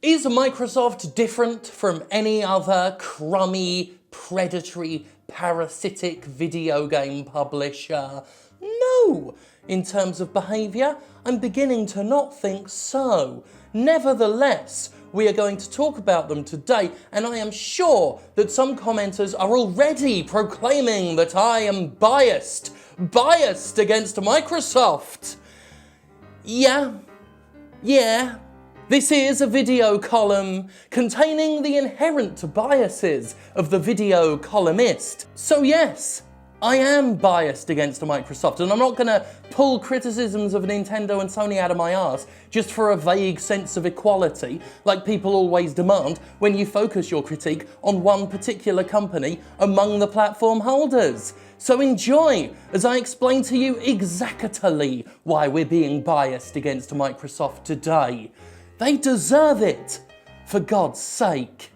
Is Microsoft different from any other crummy, predatory, parasitic video game publisher? No! In terms of behaviour, I'm beginning to not think so. Nevertheless, we are going to talk about them today, and I am sure that some commenters are already proclaiming that I am biased against Microsoft. Yeah. This is a video column containing the inherent biases of the video columnist. So yes, I am biased against Microsoft, and I'm not going to pull criticisms of Nintendo and Sony out of my arse just for a vague sense of equality, like people always demand when you focus your critique on one particular company among the platform holders. So enjoy as I explain to you exactly why we're being biased against Microsoft today. They deserve it, for God's sake.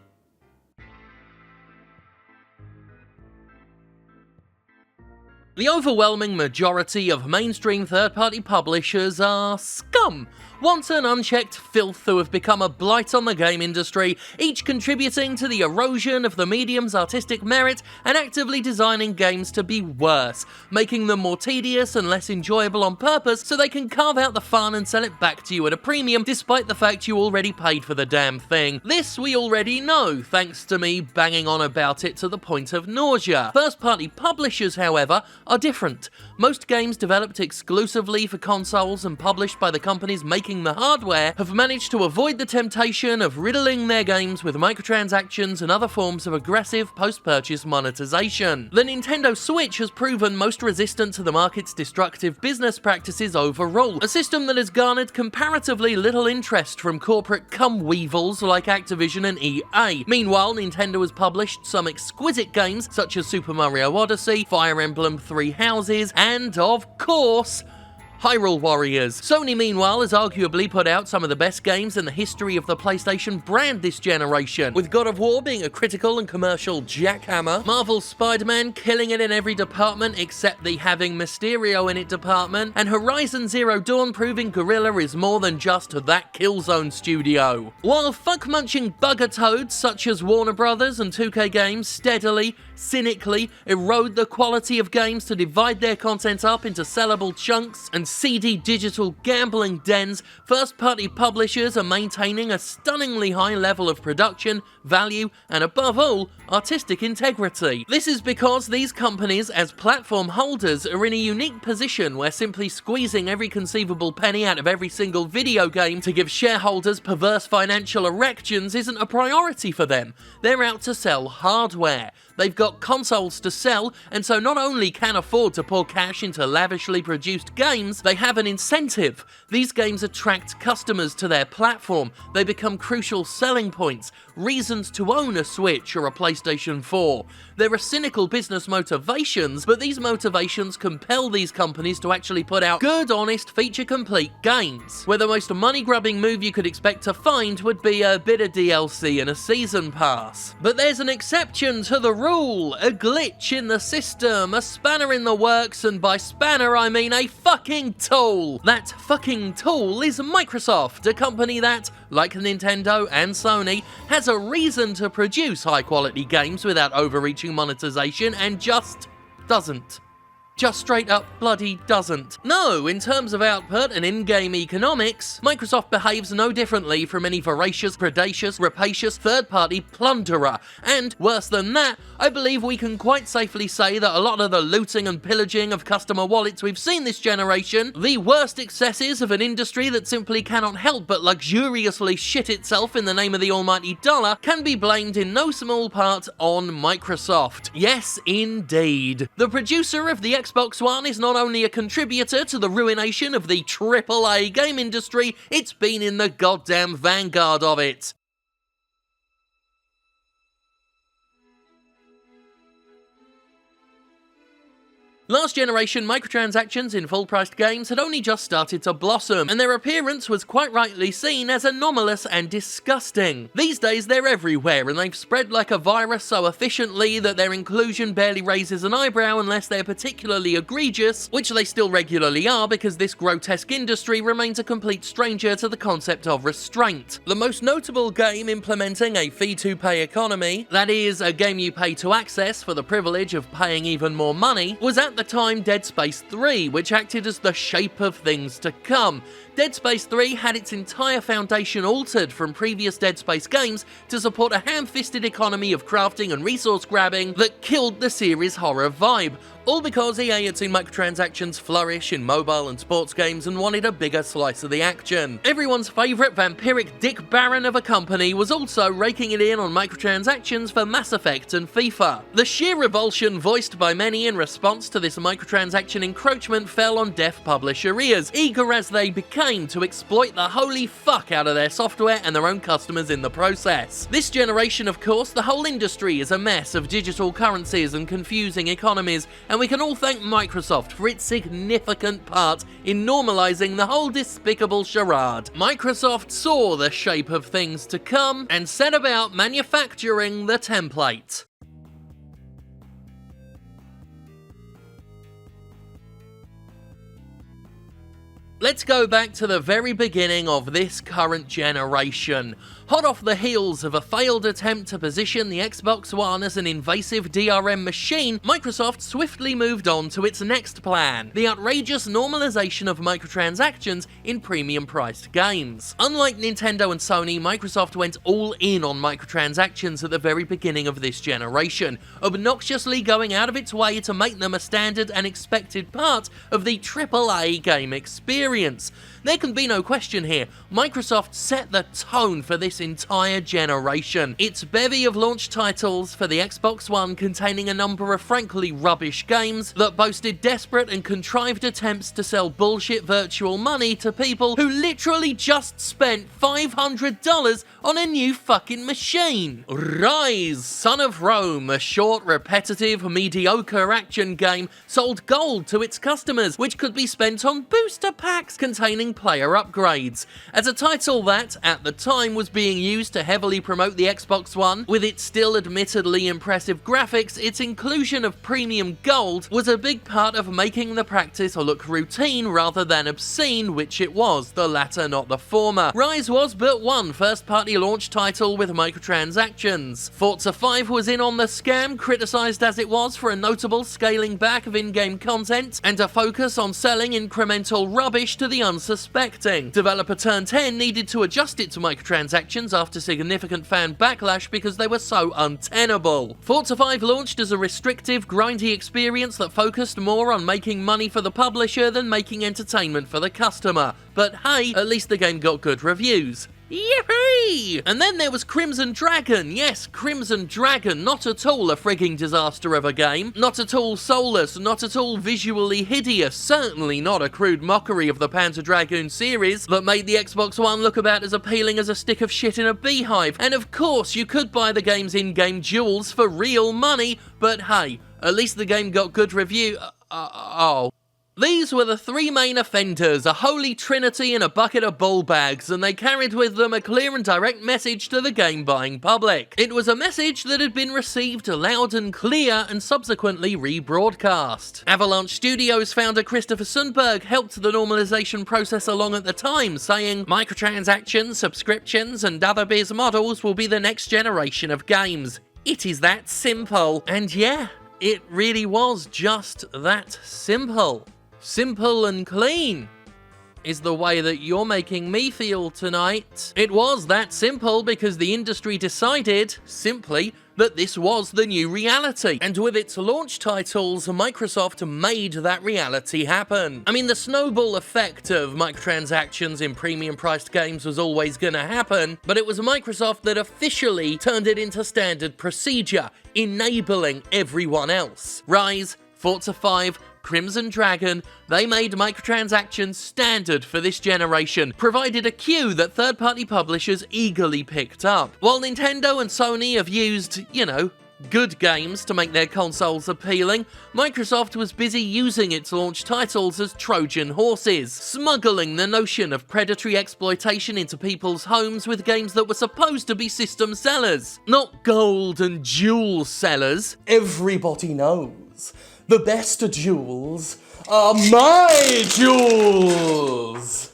The overwhelming majority of mainstream third-party publishers are scum. Wanton, unchecked filth who have become a blight on the game industry, each contributing to the erosion of the medium's artistic merit and actively designing games to be worse, making them more tedious and less enjoyable on purpose so they can carve out the fun and sell it back to you at a premium despite the fact you already paid for the damn thing. This we already know, thanks to me banging on about it to the point of nausea. First-party publishers, however, are different. Most games developed exclusively for consoles and published by the companies making the hardware have managed to avoid the temptation of riddling their games with microtransactions and other forms of aggressive post-purchase monetization. The Nintendo Switch has proven most resistant to the market's destructive business practices overall, a system that has garnered comparatively little interest from corporate cum-weevils like Activision and EA. Meanwhile, Nintendo has published some exquisite games such as Super Mario Odyssey, Fire Emblem Three Houses, and, of course, Hyrule Warriors. Sony, meanwhile, has arguably put out some of the best games in the history of the PlayStation brand this generation, with God of War being a critical and commercial jackhammer, Marvel's Spider-Man killing it in every department except the having Mysterio in it department, and Horizon Zero Dawn proving Guerrilla is more than just that Killzone studio. While fuck-munching bugger-toads such as Warner Brothers and 2K Games steadily, cynically erode the quality of games to divide their content up into sellable chunks and seedy digital gambling dens, first-party publishers are maintaining a stunningly high level of production, value, and above all, artistic integrity. This is because these companies, as platform holders, are in a unique position where simply squeezing every conceivable penny out of every single video game to give shareholders perverse financial erections isn't a priority for them. They're out to sell hardware. They've got consoles to sell, and so not only can afford to pour cash into lavishly produced games, they have an incentive. These games attract customers to their platform. They become crucial selling points, reasons to own a Switch or a PlayStation 4. There are cynical business motivations, but these motivations compel these companies to actually put out good, honest, feature-complete games, where the most money-grubbing move you could expect to find would be a bit of DLC and a season pass. But there's an exception to the rule, a glitch in the system, a spanner in the works, and by spanner I mean a fucking tool. That fucking tool is Microsoft, a company that, like Nintendo and Sony, has a reason to produce high-quality games without overreaching monetization and just doesn't. Just straight up bloody doesn't. No, in terms of output and in-game economics, Microsoft behaves no differently from any voracious, predacious, rapacious third-party plunderer. And, worse than that, I believe we can quite safely say that a lot of the looting and pillaging of customer wallets we've seen this generation, the worst excesses of an industry that simply cannot help but luxuriously shit itself in the name of the almighty dollar, can be blamed in no small part on Microsoft. Yes, indeed. The producer of the Xbox One is not only a contributor to the ruination of the AAA game industry, it's been in the goddamn vanguard of it. Last generation, microtransactions in full-priced games had only just started to blossom, and their appearance was quite rightly seen as anomalous and disgusting. These days they're everywhere, and they've spread like a virus so efficiently that their inclusion barely raises an eyebrow unless they're particularly egregious, which they still regularly are because this grotesque industry remains a complete stranger to the concept of restraint. The most notable game implementing a fee-to-pay economy, that is, a game you pay to access for the privilege of paying even more money, was at the time Dead Space 3, which acted as the shape of things to come. Dead Space 3 had its entire foundation altered from previous Dead Space games to support a ham-fisted economy of crafting and resource grabbing that killed the series' horror vibe, all because EA had seen microtransactions flourish in mobile and sports games and wanted a bigger slice of the action. Everyone's favourite vampiric Dick Baron of a company was also raking it in on microtransactions for Mass Effect and FIFA. The sheer revulsion voiced by many in response to this microtransaction encroachment fell on deaf publisher ears, eager as they became to exploit the holy fuck out of their software and their own customers in the process. This generation, of course, the whole industry is a mess of digital currencies and confusing economies, and we can all thank Microsoft for its significant part in normalizing the whole despicable charade. Microsoft saw the shape of things to come and set about manufacturing the template. Let's go back to the very beginning of this current generation. Hot off the heels of a failed attempt to position the Xbox One as an invasive DRM machine, Microsoft swiftly moved on to its next plan, the outrageous normalization of microtransactions in premium-priced games. Unlike Nintendo and Sony, Microsoft went all in on microtransactions at the very beginning of this generation, obnoxiously going out of its way to make them a standard and expected part of the AAA game experience. There can be no question here, Microsoft set the tone for this entire generation. Its bevy of launch titles for the Xbox One containing a number of frankly rubbish games that boasted desperate and contrived attempts to sell bullshit virtual money to people who literally just spent $500 on a new fucking machine. Rise, Son of Rome, a short, repetitive, mediocre action game, sold gold to its customers, which could be spent on booster packs containing player upgrades. As a title that, at the time, was being used to heavily promote the Xbox One, with its still admittedly impressive graphics, its inclusion of premium gold was a big part of making the practice look routine rather than obscene, which it was, the latter not the former. Rise was but one first-party launch title with microtransactions. Forza 5 was in on the scam, criticised as it was for a notable scaling back of in-game content and a focus on selling incremental rubbish to the unsuspecting. Developer Turn 10 needed to adjust it to microtransactions after significant fan backlash because they were so untenable. Forza 5 launched as a restrictive, grindy experience that focused more on making money for the publisher than making entertainment for the customer. But hey, at least the game got good reviews. Yippee! And then there was Crimson Dragon. Yes, Crimson Dragon, not at all a frigging disaster of a game, not at all soulless, not at all visually hideous, certainly not a crude mockery of the Panzer Dragoon series that made the Xbox One look about as appealing as a stick of shit in a beehive. And of course, you could buy the game's in-game jewels for real money, but hey, at least the game got good review. These were the three main offenders, a holy trinity in a bucket of ball bags, and they carried with them a clear and direct message to the game-buying public. It was a message that had been received loud and clear and subsequently rebroadcast. Avalanche Studios founder Christopher Sundberg helped the normalization process along at the time, saying, "Microtransactions, subscriptions, and other biz models will be the next generation of games. It is that simple." And yeah, it really was just that simple. Simple and clean is the way that you're making me feel tonight. It was that simple because the industry decided, simply, that this was the new reality. And with its launch titles, Microsoft made that reality happen. I mean, the snowball effect of microtransactions in premium-priced games was always gonna happen, but it was Microsoft that officially turned it into standard procedure, enabling everyone else. Rise, Forza 5, Crimson Dragon, they made microtransactions standard for this generation, provided a queue that third-party publishers eagerly picked up. While Nintendo and Sony have used, good games to make their consoles appealing, Microsoft was busy using its launch titles as Trojan horses, smuggling the notion of predatory exploitation into people's homes with games that were supposed to be system sellers. Not gold and jewel sellers. Everybody knows the best jewels are my jewels!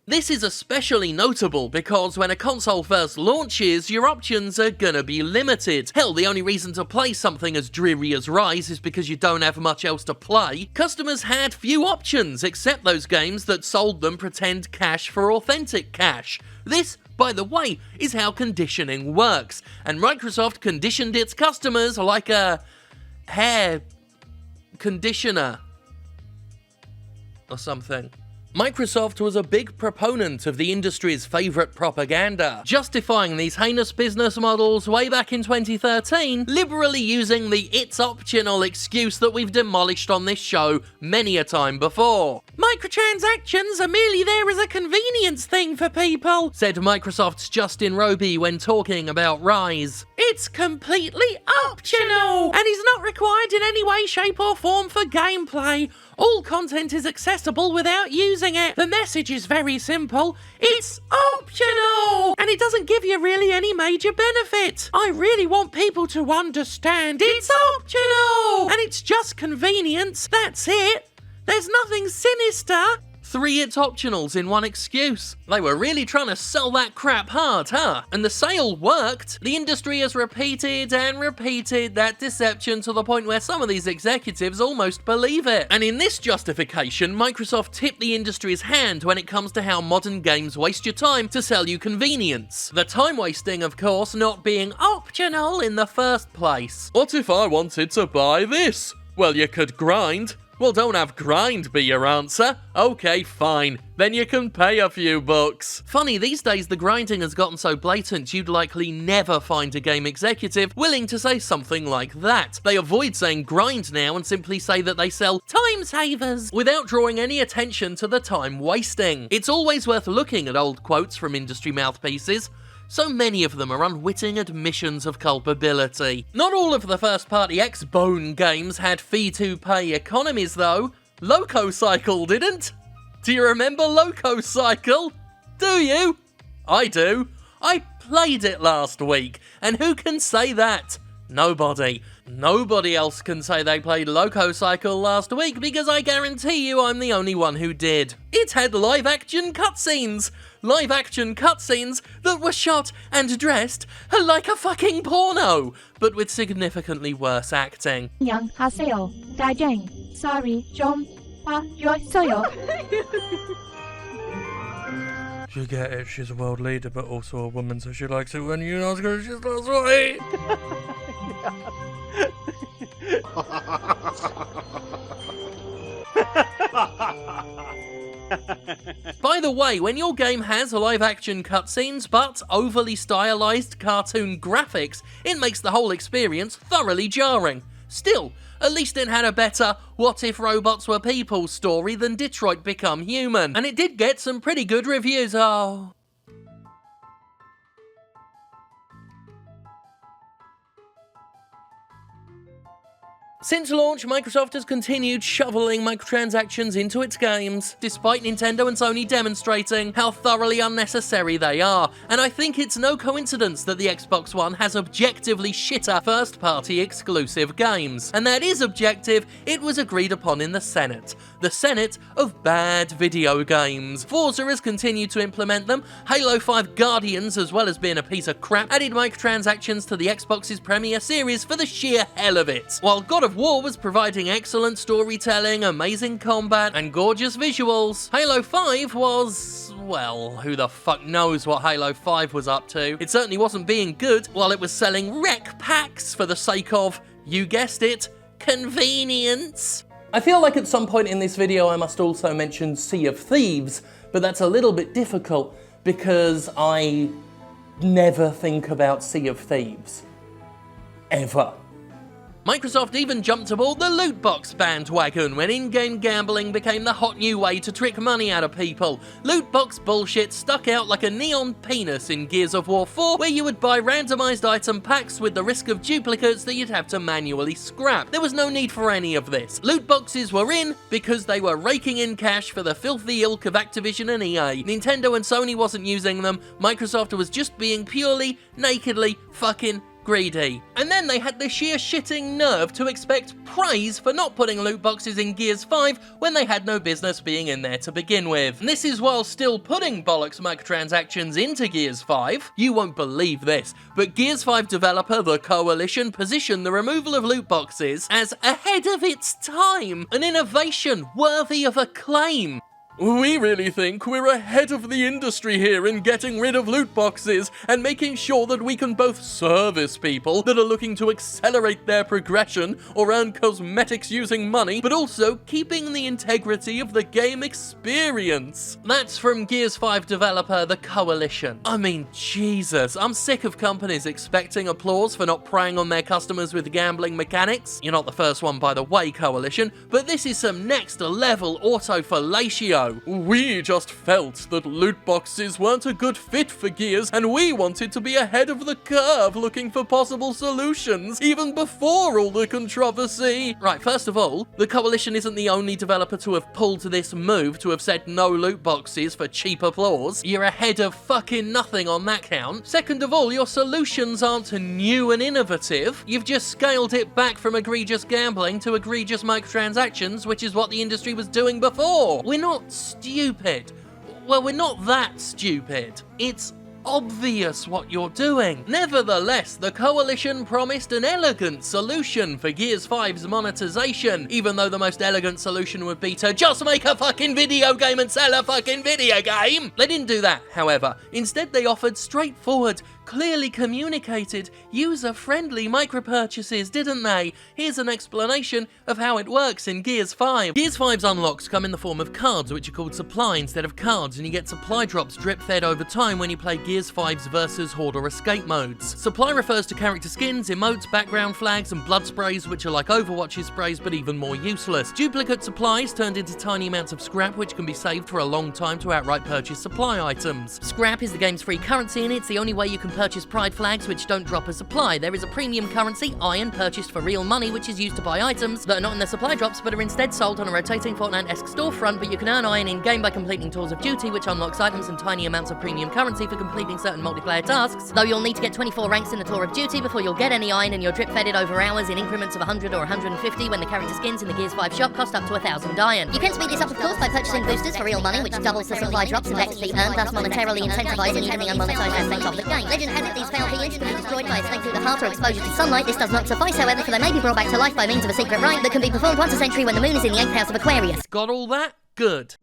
This is especially notable because when a console first launches, your options are gonna be limited. Hell, the only reason to play something as dreary as Rise is because you don't have much else to play. Customers had few options, except those games that sold them pretend cash for authentic cash. This, by the way, is how conditioning works, and Microsoft conditioned its customers like a hair conditioner or something. Microsoft was a big proponent of the industry's favourite propaganda, justifying these heinous business models way back in 2013, liberally using the "it's optional" excuse that we've demolished on this show many a time before. "Microtransactions are merely there as a convenience thing for people," said Microsoft's Justin Roby when talking about Rise. "It's completely optional, and is not required in any way, shape or form for gameplay. All content is accessible without using it. The message is very simple. It's optional, and it doesn't give you really any major benefit. I really want people to understand it's optional, and it's just convenience. That's it. There's nothing sinister." 3 "it's optionals" in one excuse. They were really trying to sell that crap hard, huh? And the sale worked. The industry has repeated and repeated that deception to the point where some of these executives almost believe it. And in this justification, Microsoft tipped the industry's hand when it comes to how modern games waste your time to sell you convenience. The time wasting, of course, not being optional in the first place. What if I wanted to buy this? Well, you could grind. Well, don't have grind be your answer. Okay, fine. Then you can pay a few bucks. Funny, these days the grinding has gotten so blatant you'd likely never find a game executive willing to say something like that. They avoid saying grind now and simply say that they sell time savers without drawing any attention to the time wasting. It's always worth looking at old quotes from industry mouthpieces. So many of them are unwitting admissions of culpability. Not all of the first-party X-Bone games had fee-to-pay economies, though. Loco Cycle didn't. Do you remember Loco Cycle? Do you? I do. I played it last week, and who can say that? Nobody. Nobody else can say they played Loco Cycle last week because I guarantee you I'm the only one who did. It had live-action cutscenes. Live-action cutscenes that were shot and dressed like a fucking porno, but with significantly worse acting. 안녕하세요. 다쟁. Sorry, 좀 봐줬어요. You get it, she's a world leader but also a woman, so she likes it when you ask her if she's not right. By the way, when your game has live-action cutscenes but overly stylized cartoon graphics, it makes the whole experience thoroughly jarring. Still, at least it had a better "what if robots were people" story than Detroit Become Human, and it did get some pretty good reviews. Oh. Since launch, Microsoft has continued shoveling microtransactions into its games, despite Nintendo and Sony demonstrating how thoroughly unnecessary they are, and I think it's no coincidence that the Xbox One has objectively shitter first-party exclusive games. And that is objective, it was agreed upon in the Senate. The Senate of bad video games. Forza has continued to implement them, Halo 5 Guardians, as well as being a piece of crap, added microtransactions to the Xbox's Premier Series for the sheer hell of it. While God of War was providing excellent storytelling, amazing combat, and gorgeous visuals, Halo 5 was, well, who the fuck knows what Halo 5 was up to. It certainly wasn't being good while it was selling rec packs for the sake of, you guessed it, convenience. I feel like at some point in this video I must also mention Sea of Thieves, but that's a little bit difficult because I never think about Sea of Thieves. Ever. Microsoft even jumped aboard the loot box bandwagon when in-game gambling became the hot new way to trick money out of people. Loot box bullshit stuck out like a neon penis in Gears of War 4, where you would buy randomized item packs with the risk of duplicates that you'd have to manually scrap. There was no need for any of this. Loot boxes were in because they were raking in cash for the filthy ilk of Activision and EA. Nintendo and Sony wasn't using them. Microsoft was just being purely, nakedly fucking greedy. And then they had the sheer shitting nerve to expect praise for not putting loot boxes in Gears 5 when they had no business being in there to begin with. And this is while still putting bollocks microtransactions into Gears 5. You won't believe this, but Gears 5 developer The Coalition positioned the removal of loot boxes as ahead of its time, an innovation worthy of acclaim. We really think we're ahead of the industry here in getting rid of loot boxes and making sure that we can both service people that are looking to accelerate their progression or earn cosmetics using money, but also keeping the integrity of the game experience. That's from Gears 5 developer The Coalition. I mean, Jesus, I'm sick of companies expecting applause for not preying on their customers with gambling mechanics. You're not the first one, by the way, Coalition, but this is some next level autofellatio. We just felt that loot boxes weren't a good fit for Gears, and we wanted to be ahead of the curve looking for possible solutions, even before all the controversy. Right, first of all, the Coalition isn't the only developer to have pulled this move to have said no loot boxes for cheap applause. You're ahead of fucking nothing on that count. Second of all, your solutions aren't new and innovative. You've just scaled it back from egregious gambling to egregious microtransactions, which is what the industry was doing before. We're not stupid. Well, we're not that stupid. It's obvious what you're doing. Nevertheless, the Coalition promised an elegant solution for Gears 5's monetization, even though the most elegant solution would be to just make a fucking video game and sell a fucking video game. They didn't do that, however. Instead, they offered straightforward, clearly communicated, user-friendly micro-purchases, didn't they? Here's an explanation of how it works in Gears 5. Gears 5's unlocks come in the form of cards, which are called supply instead of cards, and you get supply drops drip-fed over time when you play Gears 5's versus Horde or Escape modes. Supply refers to character skins, emotes, background flags, and blood sprays, which are like Overwatch's sprays but even more useless. Duplicate supplies turned into tiny amounts of scrap, which can be saved for a long time to outright purchase supply items. Scrap is the game's free currency, and it's the only way you can purchase pride flags which don't drop a supply. There is a premium currency, iron, purchased for real money, which is used to buy items that are not in the supply drops but are instead sold on a rotating Fortnite-esque storefront, but you can earn iron in-game by completing tours of duty, which unlocks items and tiny amounts of premium currency for completing certain multiplayer tasks, though you'll need to get 24 ranks in the tour of duty before you'll get any iron, and you're drip-fedded over hours in increments of 100 or 150 when the character skins in the Gears 5 shop cost up to 1,000 iron. You can speed this up, of course, by purchasing boosters for real money, which doubles the supply drops and XP earned, thus monetarily incentivizing even the unmonetized aspect of the game. Legend has it these foul beings can be destroyed by a snake through the heart or exposure to sunlight. This does not suffice, however, for they may be brought back to life by means of a secret rite that can be performed once a century when the moon is in the 8th house of Aquarius. Got all that? Good.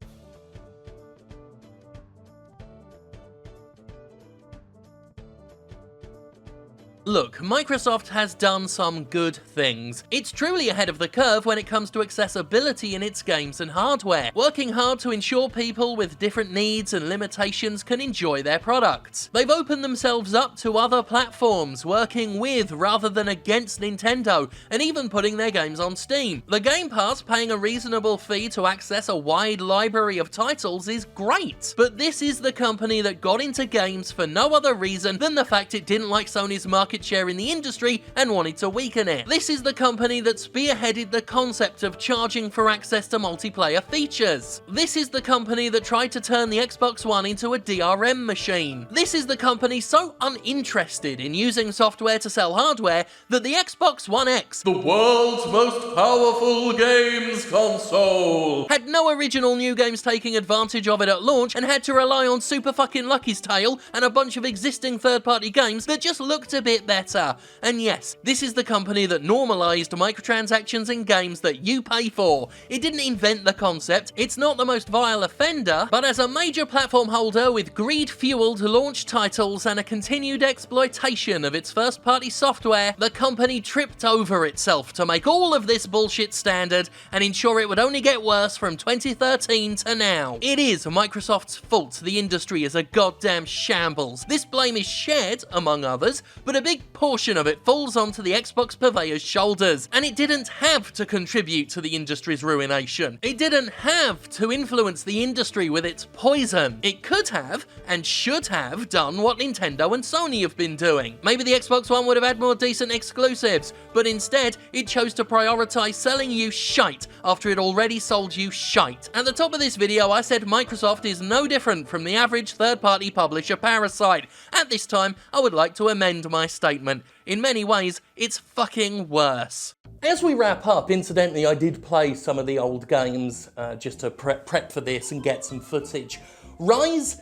Look, Microsoft has done some good things. It's truly ahead of the curve when it comes to accessibility in its games and hardware, working hard to ensure people with different needs and limitations can enjoy their products. They've opened themselves up to other platforms, working with rather than against Nintendo, and even putting their games on Steam. The Game Pass paying a reasonable fee to access a wide library of titles is great, but this is the company that got into games for no other reason than the fact it didn't like Sony's market share in the industry and wanted to weaken it. This is the company that spearheaded the concept of charging for access to multiplayer features. This is the company that tried to turn the Xbox One into a DRM machine. This is the company so uninterested in using software to sell hardware that the Xbox One X, the world's most powerful games console, had no original new games taking advantage of it at launch and had to rely on Super fucking Lucky's Tale and a bunch of existing third-party games that just looked a bit better. And yes, this is the company that normalized microtransactions in games that you pay for. It didn't invent the concept, it's not the most vile offender, but as a major platform holder with greed-fueled launch titles and a continued exploitation of its first-party software, the company tripped over itself to make all of this bullshit standard and ensure it would only get worse from 2013 to now. It is Microsoft's fault the industry is a goddamn shambles. This blame is shared, among others, but a big big portion of it falls onto the Xbox purveyor's shoulders, and it didn't have to contribute to the industry's ruination. It didn't have to influence the industry with its poison. It could have, and should have, done what Nintendo and Sony have been doing. Maybe the Xbox One would have had more decent exclusives, but instead, it chose to prioritize selling you shite after it already sold you shite. At the top of this video, I said Microsoft is no different from the average third-party publisher parasite. At this time, I would like to amend my statement. In many ways, it's fucking worse. As we wrap up, incidentally, I did play some of the old games just to prep for this and get some footage. Rise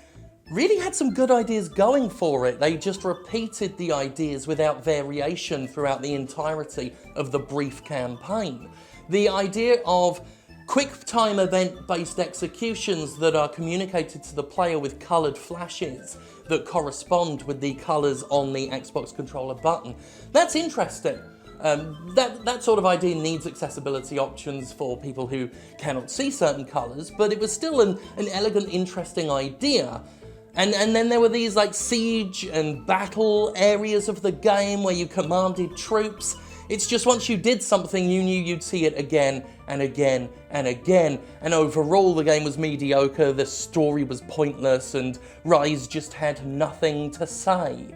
really had some good ideas going for it. They just repeated the ideas without variation throughout the entirety of the brief campaign. The idea of quick-time event-based executions that are communicated to the player with coloured flashes that correspond with the colours on the Xbox controller button. That's interesting. That sort of idea needs accessibility options for people who cannot see certain colours, but it was still an elegant, interesting idea. And then there were these like siege and battle areas of the game where you commanded troops. It's just once you did something, you knew you'd see it again and again and again. And overall, the game was mediocre, the story was pointless, and Rise just had nothing to say.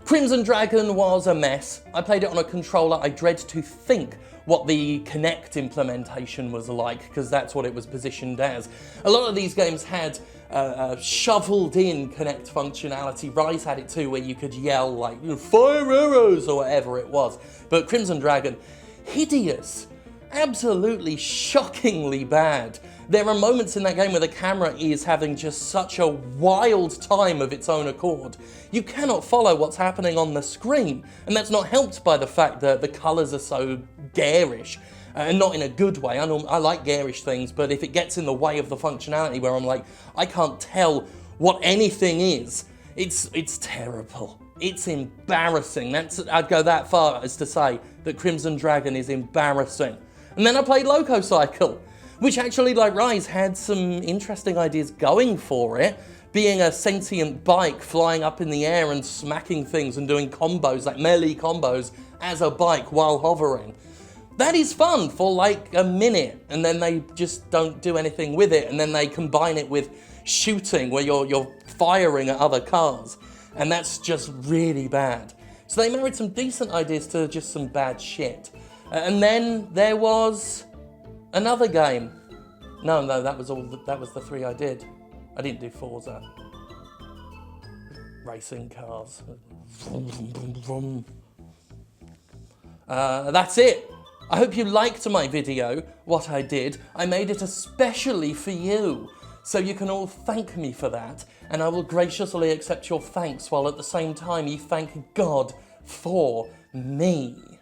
Crimson Dragon was a mess. I played it on a controller. I dread to think what the Kinect implementation was like, because that's what it was positioned as. A lot of these games had shoveled in Kinect functionality. Rise had it too, where you could yell like, fire arrows or whatever it was. But Crimson Dragon, hideous, absolutely shockingly bad. There are moments in that game where the camera is having just such a wild time of its own accord. You cannot follow what's happening on the screen, and that's not helped by the fact that the colours are so garish. And not in a good way. I like garish things, but if it gets in the way of the functionality where I'm like, I can't tell what anything is, it's terrible. It's embarrassing. I'd go that far as to say that Crimson Dragon is embarrassing. And then I played Loco Cycle, which actually, like Rise, had some interesting ideas going for it. Being a sentient bike flying up in the air and smacking things and doing combos, like melee combos, as a bike while hovering. That is fun for like a minute, and then they just don't do anything with it, and then they combine it with shooting where you're firing at other cars, and that's just really bad. So they married some decent ideas to just some bad shit. And then there was another game. No, that was the three I did. I didn't do Forza. Racing cars. That's it. I hope you liked my video, what I did. I made it especially for you, so you can all thank me for that, and I will graciously accept your thanks while at the same time you thank God for me.